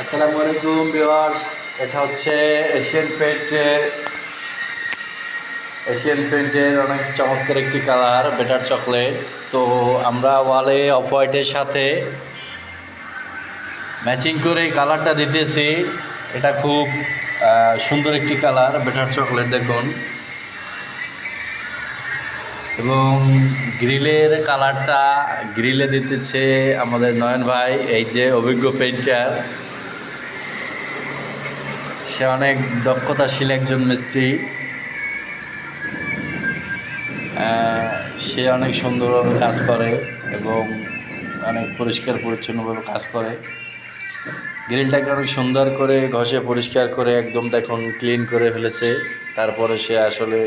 আসসালামু আলাইকুম ভিউয়ার্স। এটা হচ্ছে এশিয়ান পেন্টের অনেক চমৎকার একটি কালার বেটার চকলেট। তো আমরা ওয়ালে অফ হোয়াইটের সাথে ম্যাচিং করে এই কালারটা দিতেছি। এটা খুব সুন্দর একটি কালার বেটার চকলেট দেখুন, এবং গ্রিলের কালারটা গ্রিলে দিতেছে আমাদের নয়ন ভাই, এই যে অভিজ্ঞ পেইন্টার। সে অনেক দক্ষতাশীল একজন মিস্ত্রি। সে অনেক সুন্দরভাবে কাজ করে এবং অনেক পরিষ্কার পরিচ্ছন্নভাবে কাজ করে। গ্রিলটাকে অনেক সুন্দর করে ঘষে পরিষ্কার করে একদম দেখুন ক্লিন করে ফেলেছে। তারপরে সে আসলে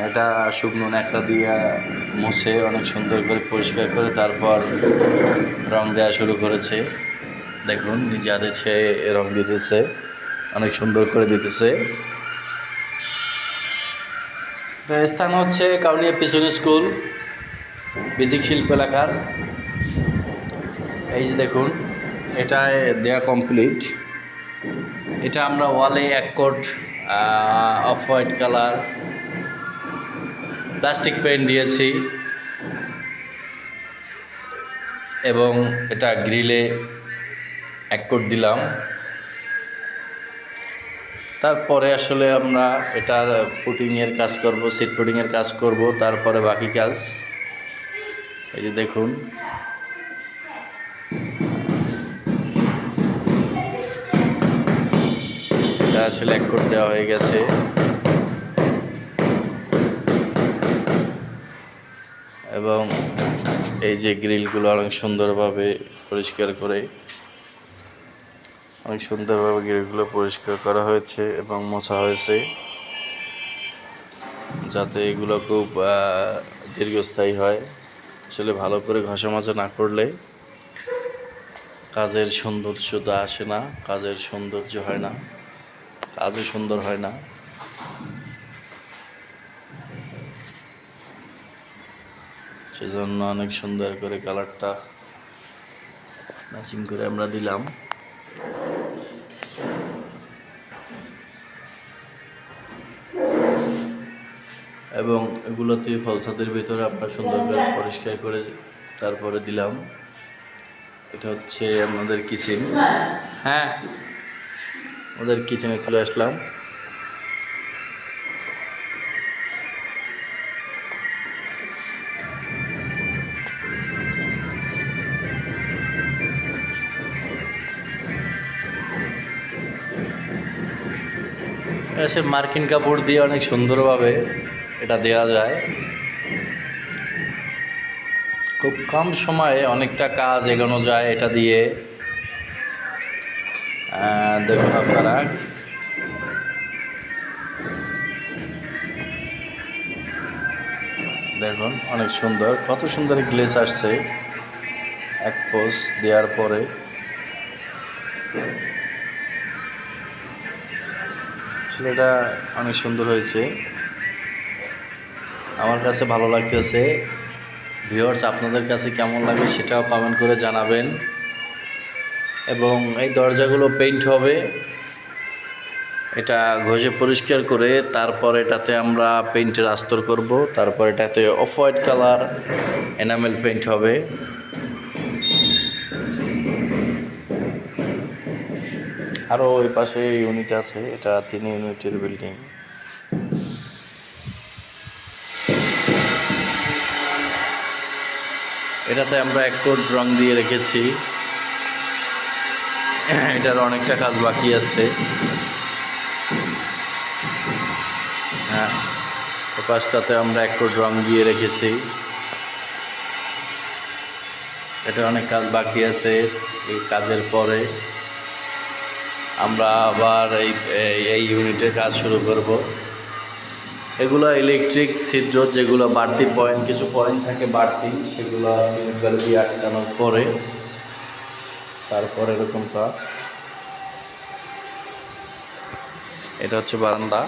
এটা শুকনো ন্যাকড়া দিয়ে মুছে অনেক সুন্দর করে পরিষ্কার করে তারপর রং দেওয়া শুরু করেছে। দেখুন নিজে হাতে সে রং দিতেছে, অনেক সুন্দর করে দিতেছে। স্থান হচ্ছে কাউনিয়া পিছনে স্কুল, বেসিক শিল্প এলাকার। এই যে দেখুন এটা দেয়া কমপ্লিট। এটা আমরা ওয়ালে এক coat of white colour plastic paint দিয়েছি এবং এটা গ্রিলে এক কোট দিলাম। তারপরে আসলে আমরা এটার পুটিংয়ের কাজ করব, সিট পুটিংয়ের কাজ করব, তারপরে বাকি কাজ। এই যে দেখুন এটা আসলে এক কোট দেওয়া হয়ে গেছে এবং এই যে গ্রিলগুলো অনেক সুন্দরভাবে পরিষ্কার করা হয়েছে এবং মোছা হয়েছে, যাতে এগুলো খুব দীর্ঘস্থায়ী হয়। আসলে ভালো করে ঘষা মাজা না করলে কাজের সৌন্দর্যতা আসে না, কাজের সৌন্দর্য হয় না, কাজও সুন্দর হয় না। সেজন্য অনেক সুন্দর করে কালারটা ম্যাচিং করে আমরা দিলাম। এবং এগুলোতে ফলছাদের ভিতরে আমরা সুন্দর করে পরিষ্কার করে তারপরে দিলাম। এটা হচ্ছে আমাদের কিচেন। হ্যাঁ, আমাদের কিচেনে চলে আসলাম। সে মার্কিন কাপড় দিয়ে অনেক সুন্দরভাবে এটা দেওয়া যায়। খুব কম সময়ে অনেকটা কাজ এগোনো যায় এটা দিয়ে। দেখুন আপনারা দেখুন অনেক সুন্দর, কত সুন্দর গ্লেজ আসছে এক পোজ দেওয়ার পরে। এটা অনেক সুন্দর হয়েছে, আমার কাছে ভালো লাগতেছে। ভিউয়ার্স, আপনাদের কাছে কেমন লাগে সেটাও কমেন্ট করে জানাবেন। এবং এই দরজাগুলো পেইন্ট হবে, এটা ঘষে পরিষ্কার করে তারপর এটাতে আমরা পেইন্টের আস্তর করব, তারপর এটাতে of white colour enamel paint হবে। আরও ওই পাশে ইউনিট আছে, এটা 3 ইউনিটের বিল্ডিং। এটাতে আমরা এক কোট রং দিয়ে রেখেছি, এটার অনেকটা কাজ বাকি আছে। হ্যাঁ, এই পাশটাতে আমরা এক কোট রং দিয়ে রেখেছি, এটা অনেক কাজ বাকি আছে। এই কাজের পরে আমরা আবার এই ইউনিটের কাজ শুরু করব। এগুলো ইলেকট্রিক ছিদ্র, যেগুলো বাড়তি পয়েন্ট, কিছু পয়েন্ট থাকে বাড়তি, সেগুলো সিমেন্ট বালি দিয়ে আটকানোর পরে তারপর এরকম কাজ। এটা হচ্ছে বারান্দা।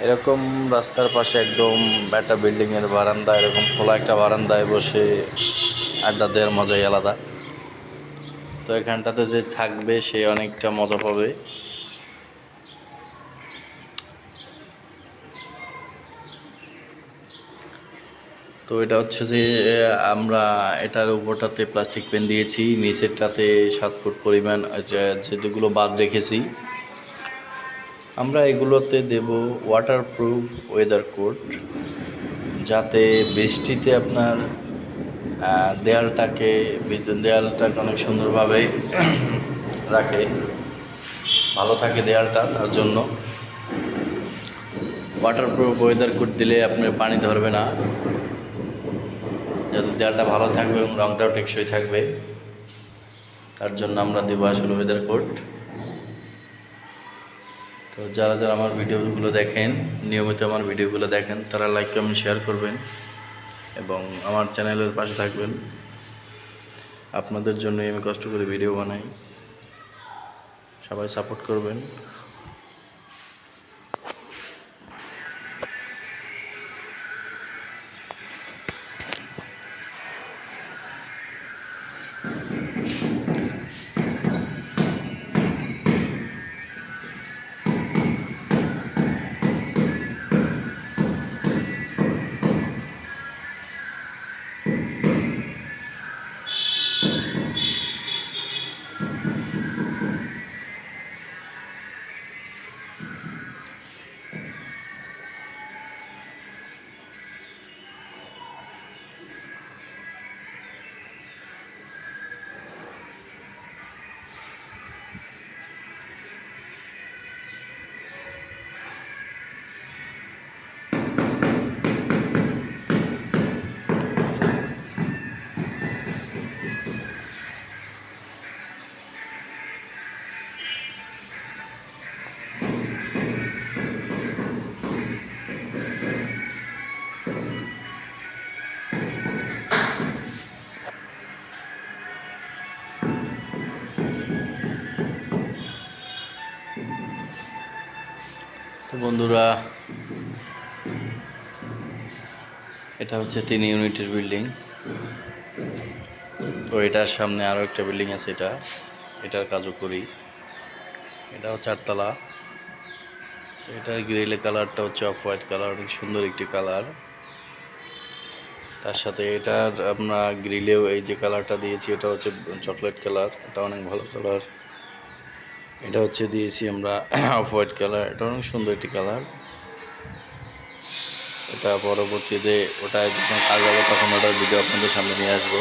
এরকম রাস্তার পাশে একদম একটা বিল্ডিংয়ের বারান্দা, এরকম খোলা একটা বারান্দায় বসে আড্ডা দেওয়ার মজাই আলাদা। তো এখানটাতে যে থাকবে সে অনেকটা মজা পাবে। তো এটা হচ্ছে যে আমরা এটার উপরটাতে প্লাস্টিক পেন দিয়েছি, নিচেরটাতে 7 ফুট পরিমাণ যেগুলো বাদ রেখেছি। আমরা এগুলোতে দেব ওয়াটারপ্রুফ ওয়েদার কোট, যাতে বৃষ্টিতে আপনার দেয়ালটাকে অনেক সুন্দরভাবে রাখে, ভালো থাকে দেয়ালটা। তার জন্য ওয়াটারপ্রুফ ওয়েদার কোট দিলে আপনার পানি ধরবে না, যাতে দেয়ালটা ভালো থাকবে এবং রংটাও টেকসই থাকবে। তার জন্য আমরা দেবো আসলে ওয়েদার কোট। তো যারা যারা আমার ভিডিওগুলো দেখেন, নিয়মিত আমার ভিডিওগুলো দেখেন, তারা লাইক কমেন্ট শেয়ার করবেন এবং আমার চ্যানেলের পাশে থাকবেন। আপনাদের জন্যই আমি কষ্ট করে ভিডিও বানাই, সবাই সাপোর্ট করবেন। তো বন্ধুরা, এটা হচ্ছে 3 ইউনিটের বিল্ডিং। তো এটার সামনে আরও একটা বিল্ডিং আছে, এটার কাজও করি। এটাও 4 তলা। তো এটার গ্রিলের কালারটা হচ্ছে অফ হোয়াইট কালার, অনেক সুন্দর একটি কালার। তার সাথে এটার আমরা গ্রিলেও এই যে কালারটা দিয়েছি, এটা হচ্ছে চকলেট কালার, এটা অনেক ভালো কালার। এটা হচ্ছে দিয়েছি আমরা অফ হোয়াইট কালার, এটা অনেক সুন্দর একটি কালার। এটা পরবর্তীতে ওটা যখন কাজ হবে তখন ওটার ভিডিও আপনাদের সামনে নিয়ে আসবো।